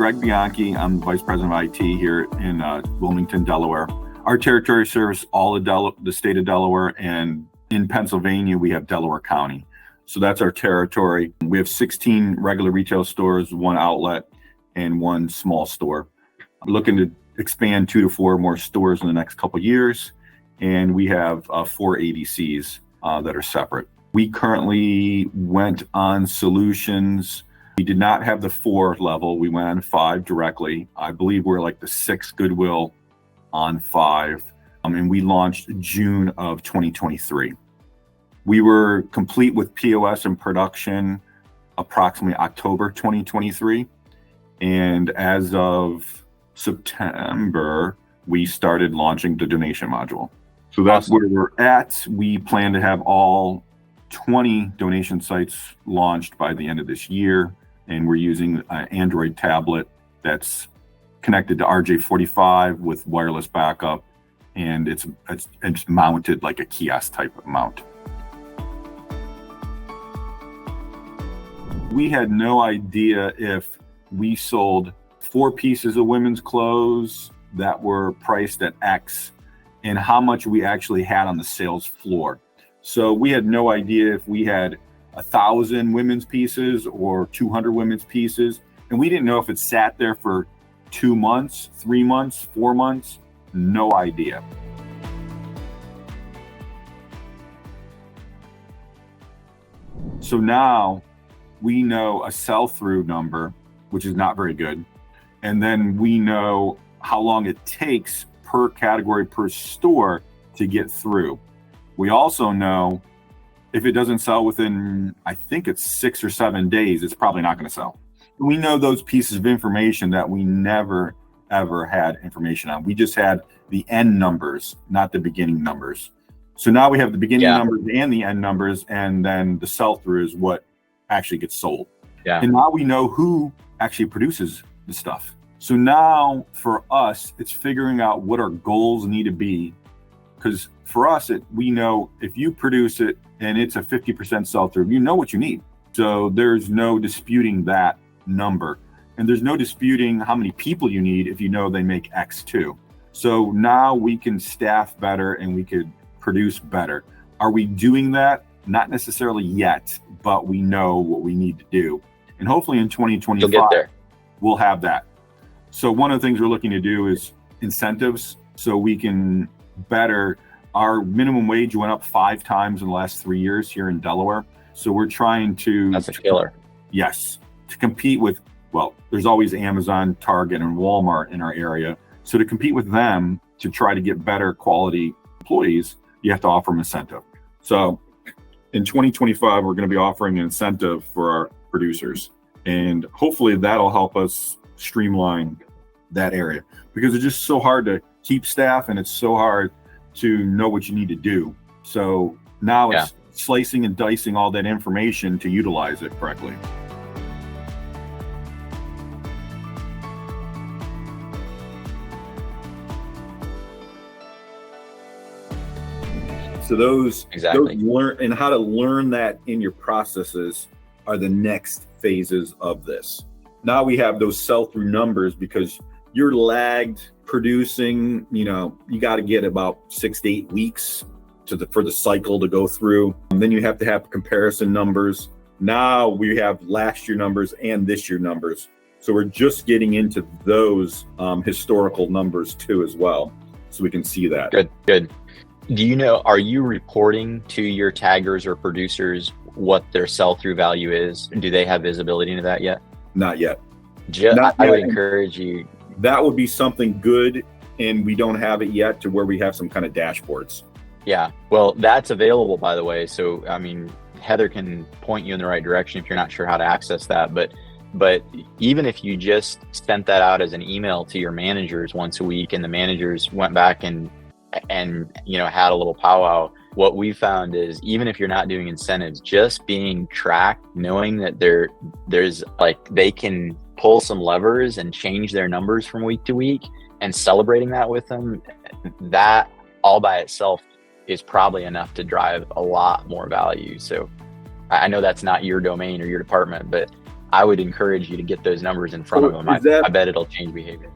Greg Bianchi. I'm the Vice President of IT here in Wilmington, Delaware. Our territory serves all of the state of Delaware, and in Pennsylvania, we have Delaware County. So that's our territory. We have 16 regular retail stores, 1 outlet, and 1 small store. I'm looking to expand 2 to 4 more stores in the next couple of years, and we have 4 ADCs that are separate. We currently went on solutions. We did not have the 4 level. We went on 5 directly. I believe we're like the 6th Goodwill on 5, and we launched June of 2023. We were complete with POS and production approximately October 2023, and as of September, we started launching the donation module. So that's where we're at. We plan to have all 20 donation sites launched by the end of this year, and we're using an Android tablet that's connected to RJ45 with wireless backup, and it's mounted like a kiosk type of mount. We had no idea if we sold 4 pieces of women's clothes that were priced at X and how much we actually had on the sales floor. So we had no idea if we had 1,000 women's pieces or 200 women's pieces. And we didn't know if it sat there for 2 months, 3 months, 4 months, no idea. So now we know a sell-through number, which is not very good. And then we know how long it takes per category, per store to get through. We also know if it doesn't sell within, I think it's 6 or 7 days, it's probably not going to sell. We know those pieces of information that we never, ever had information on. We just had the end numbers, not the beginning numbers. So now we have the beginning numbers and the end numbers, and then the sell-through is what actually gets sold. And now we know who actually produces the stuff. So now for us, it's figuring out what our goals need to be. Because for us, we know if you produce it and it's a 50% sell-through, you know what you need. So there's no disputing that number. And there's no disputing how many people you need if you know they make X too. So now we can staff better and we could produce better. Are we doing that? Not necessarily yet, but we know what we need to do. And hopefully in 2025, we'll have that. So one of the things we're looking to do is incentives so we can better. Our minimum wage went up 5 times in the last 3 years here in Delaware. So we're trying to— That's a killer. Yes. To compete with, well, there's always Amazon, Target, and Walmart in our area. So to compete with them, to try to get better quality employees, you have to offer them incentive. So in 2025, we're going to be offering an incentive for our producers. And hopefully that'll help us streamline that area, because it's just so hard to keep staff and it's so hard to know what you need to do. So now it's slicing and dicing all that information to utilize it correctly. So those learn and how to learn that in your processes are the next phases of this. Now we have those sell-through numbers because you're lagged producing, you got to get about 6 to 8 weeks for the cycle to go through. And then you have to have comparison numbers. Now we have last year numbers and this year numbers. So we're just getting into those historical numbers too as well. So we can see that. Good. Do you know, are you reporting to your taggers or producers what their sell-through value is? Do they have visibility into that yet? Not yet. I would encourage you. That would be something good, and we don't have it yet to where we have some kind of dashboards. Yeah, well, that's available, by the way. So, I mean, Heather can point you in the right direction if you're not sure how to access that. But even if you just sent that out as an email to your managers once a week, and the managers went back and had a little powwow, what we found is even if you're not doing incentives, just being tracked, knowing that there's they can pull some levers and change their numbers from week to week, and celebrating that with them, that all by itself is probably enough to drive a lot more value. So I know that's not your domain or your department, but I would encourage you to get those numbers in front of them. I bet it'll change behavior.